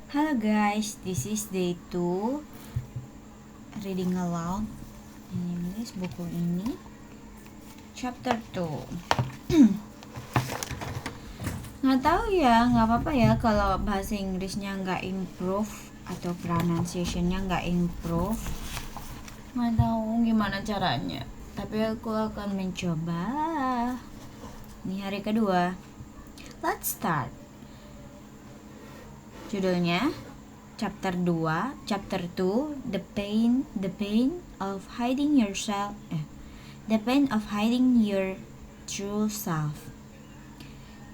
Hello guys, this is day 2 reading aloud in English buku ini chapter 2. Nggak tahu ya, nggak apa-apa ya kalau bahasa Inggrisnya nggak improve atau pronunciationnya nggak improve. Nggak tahu gimana caranya, tapi aku akan mencoba. Ini hari kedua. Let's start. Judulnya Chapter 2, the pain of hiding yourself, the pain of hiding your true self.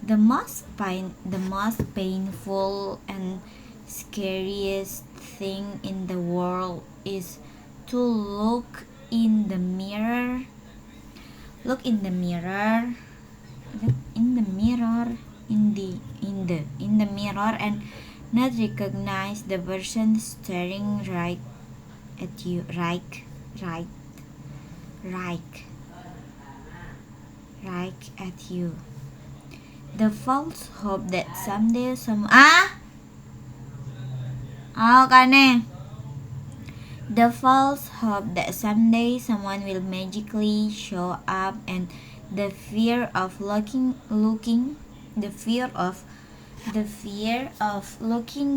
The most painful and scariest thing in the world is to look in the mirror. In the mirror and not recognize the person staring right at you. Right at you. The false hope that someday The false hope that someday someone will magically show up, and the fear of looking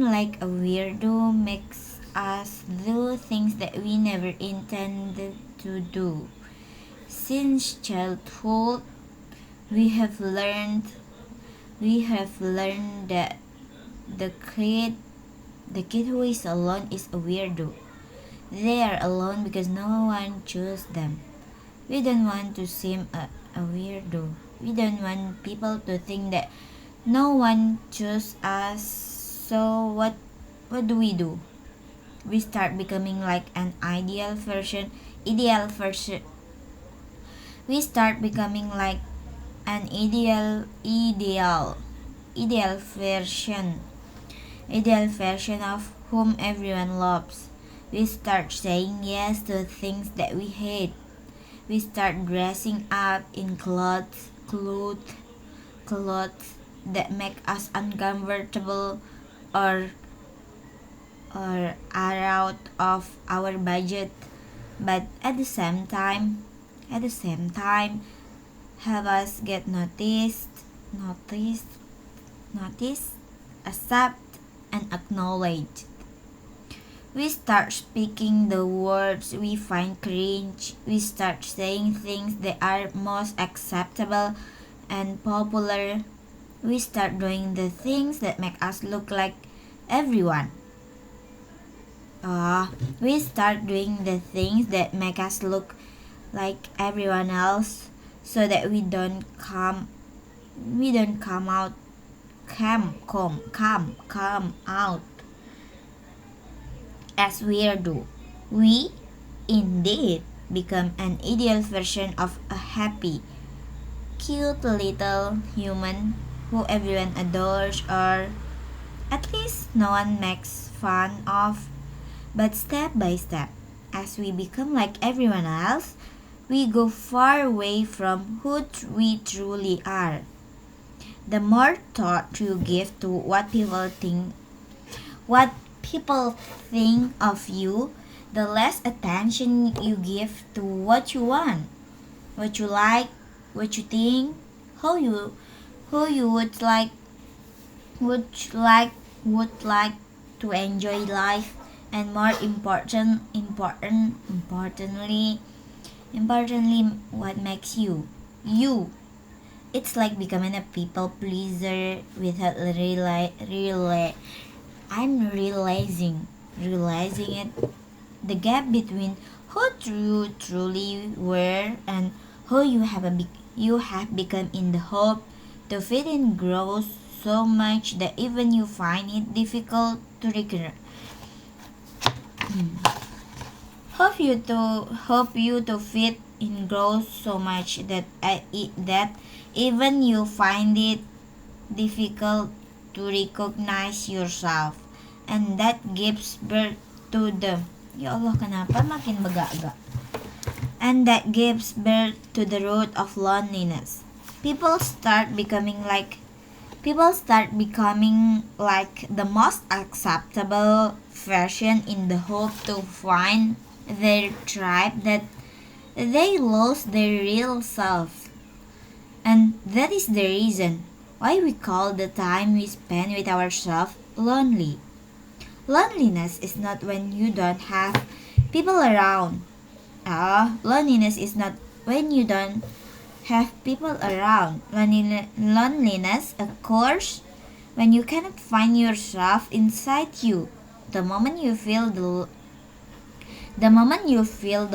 like a weirdo makes us do things that we never intended to do. Since childhood, we have learned that the kid who is alone is a weirdo. They are alone because no one chose them. We don't want to seem a weirdo. We don't want people to think that no one chose us. So what do? We start becoming like an ideal version. We start becoming like an ideal version of whom everyone loves. We start saying yes to things that we hate. We start dressing up in clothes that make us uncomfortable or are out of our budget, but at the same time have us get noticed, accept, and acknowledged. We start speaking the words we find cringe. We start saying things that are most acceptable and popular. We start doing the things that make us look like everyone. We start doing the things that make us look like everyone else, so that we don't come out as weirdo. We indeed become an ideal version of a happy, cute little human who everyone adores, or at least no one makes fun of. But step by step, as we become like everyone else, we go far away from who we truly are. The more thought you give to what people think of you, the less attention you give to what you want, what you like, what you think, how you would like to enjoy life, and more importantly, what makes you you. It's like becoming a people pleaser without I'm realizing it. The gap between who you truly were and who you have become in the hope to fit in grows so much that even you find it difficult to recognize. Hope you to fit in grows so much that even you find it difficult to recognize yourself, and that gives birth to the root of loneliness. People start becoming like People start becoming like the most acceptable version in the hope to find their tribe that they lost their real self. And that is the reason why we call the time we spend with ourselves lonely. Loneliness is not when you don't have people around. Loneliness is not when you don't have people around. Loneliness occurs when you cannot find yourself inside you. The moment you feel the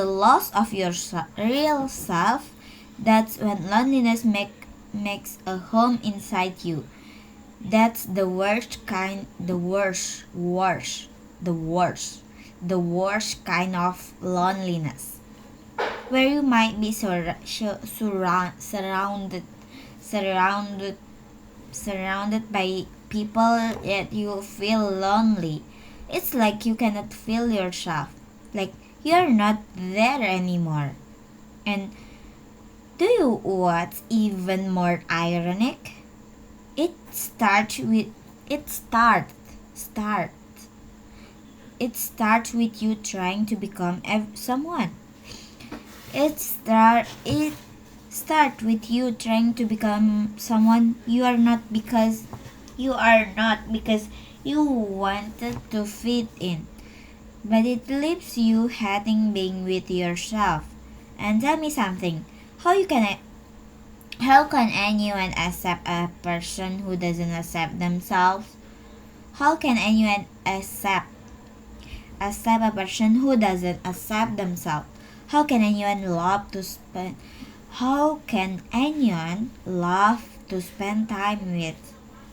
loss of your real self, that's when loneliness makes a home inside you. That's the worst kind, the worst kind of loneliness, where you might be surrounded surrounded by people yet you feel lonely. It's like you cannot feel yourself, like you're not there anymore. And do you what's even more ironic? It starts with it start it starts with you trying to become someone. It start with you trying to become someone you are not because you wanted to fit in. But it leaves you hating being with yourself. And tell me something. How you can how can anyone accept a person who doesn't accept themselves? How can anyone accept a person who doesn't accept themselves? How can anyone love to spend How can anyone love to spend time with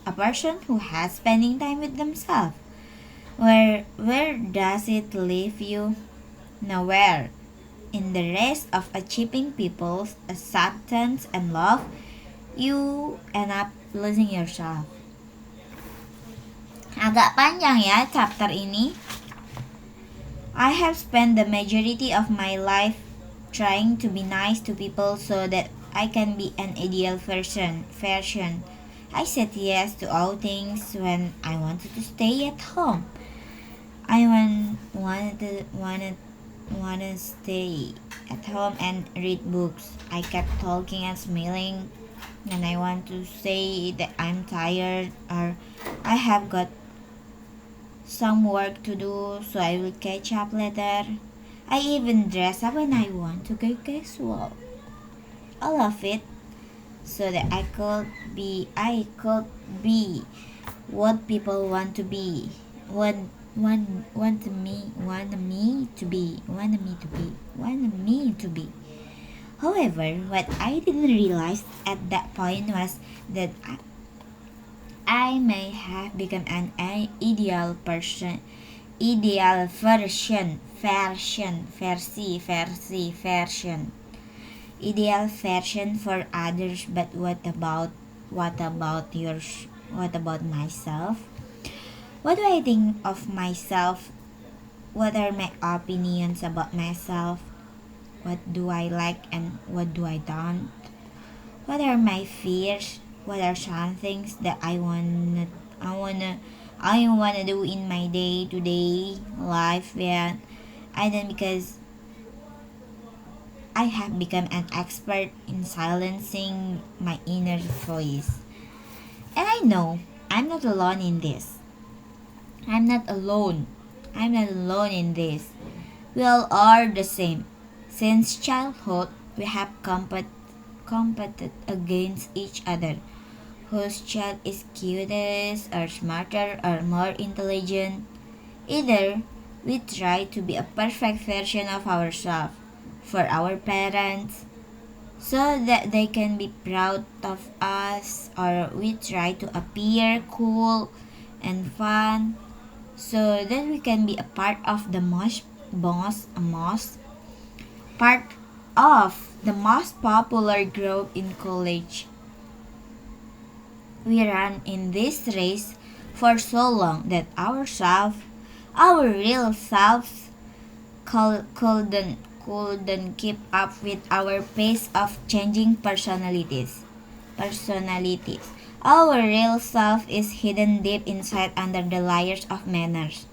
a person who has spending time with themselves? Where does it leave you? Nowhere. In the race of achieving people's acceptance and love, you end up losing yourself. Agak panjang ya chapter ini. I have spent the majority of my life trying to be nice to people so that I can be an ideal version. I said yes to all things when I wanted to stay at home. I wanted to stay at home and read books. I kept talking and smiling when I want to say that I'm tired or I have got some work to do, so I will catch up later. I even dress up when I want to go casual. All of it so that I could be what people want to be. Want me to be. However, what I didn't realize at that point was that I may have become an ideal version, ideal version for others. But what about myself? What do I think of myself? What are my opinions about myself? What do I like and what do I don't? What are my fears? What are some things that I wanna do in my day-to-day life? Yeah, I don't, because I have become an expert in silencing my inner voice. And I know I'm not alone in this. I'm not alone. I'm not alone in this. We all are the same. Since childhood, we have competed against each other. Whose child is cutest or smarter or more intelligent? Either we try to be a perfect version of ourselves for our parents so that they can be proud of us, or we try to appear cool and fun so that we can be a part of the part of the most popular group in college. We ran in this race for so long that our real selves, couldn't keep up with our pace of changing personalities. Our real self is hidden deep inside under the layers of manners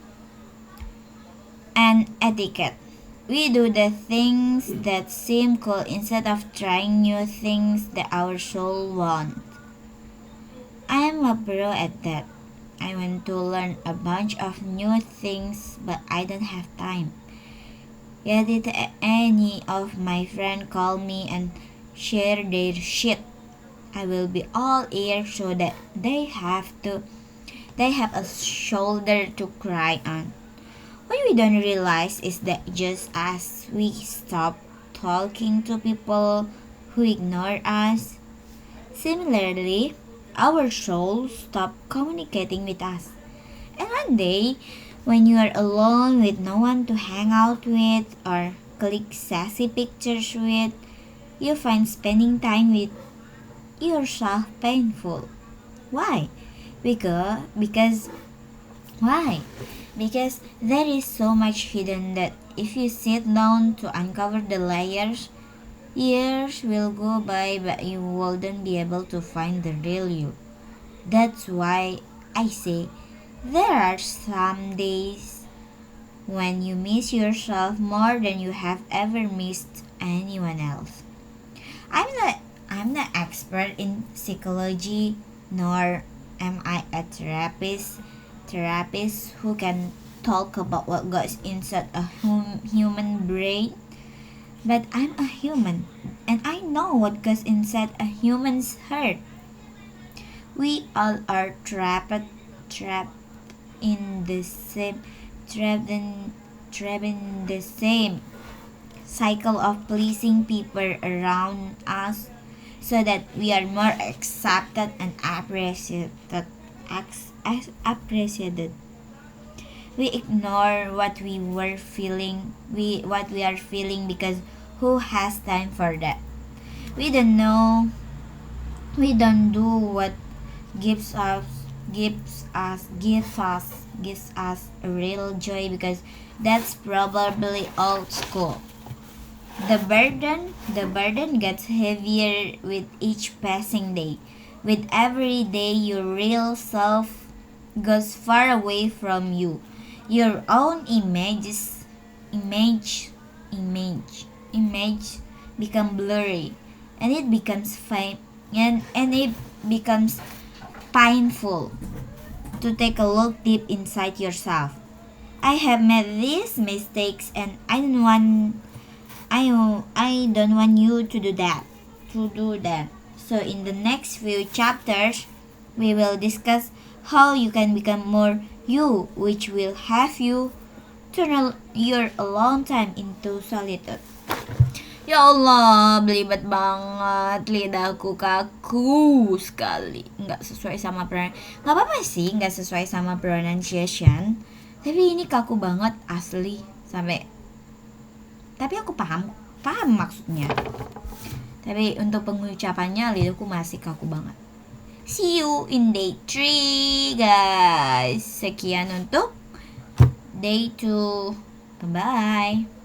and etiquette. We do the things that seem cool instead of trying new things that our soul wants. I am a pro at that. I want to learn a bunch of new things, but I don't have time. Yet if any of my friends call me and share their shit, I will be all ears so that they have a shoulder to cry on. What we don't realize is that just as we stop talking to people who ignore us, similarly, our souls stop communicating with us. And one day, when you are alone with no one to hang out with or click sassy pictures with, you find spending time with yourself painful. Why? Because why? Because there is so much hidden that if you sit down to uncover the layers, years will go by but you wouldn't be able to find the real you. That's why I say there are some days when you miss yourself more than you have ever missed anyone else. I'm not I'm not expert in psychology nor am I a therapist who can talk about what goes inside a human brain, but I'm a human and I know what goes inside a human's heart. We all are trapped in the same trapped in trapped in the same cycle of pleasing people around us so that we are more accepted and appreciated. We ignore what we are feeling because who has time for that? We don't know we don't do what gives us gives us a real joy because that's probably old school. The burden gets heavier with each passing day. With every day your real self goes far away from you. Your own image image become blurry and it becomes and it becomes painful to take a look deep inside yourself. I have made these mistakes and I don't want you to do that. So in the next few chapters we will discuss how you can become more you, which will have you turn your alone time into solitude. Ya Allah, belibet banget, lidahku kaku sekali. Nggak sesuai sama nggak apa-apa sih, nggak sesuai sama pronunciation. Tapi ini kaku banget asli tapi aku paham maksudnya. Tapi untuk pengucapannya lidahku masih kaku banget. See you in day 3 guys. Sekian untuk day 2. Bye-bye.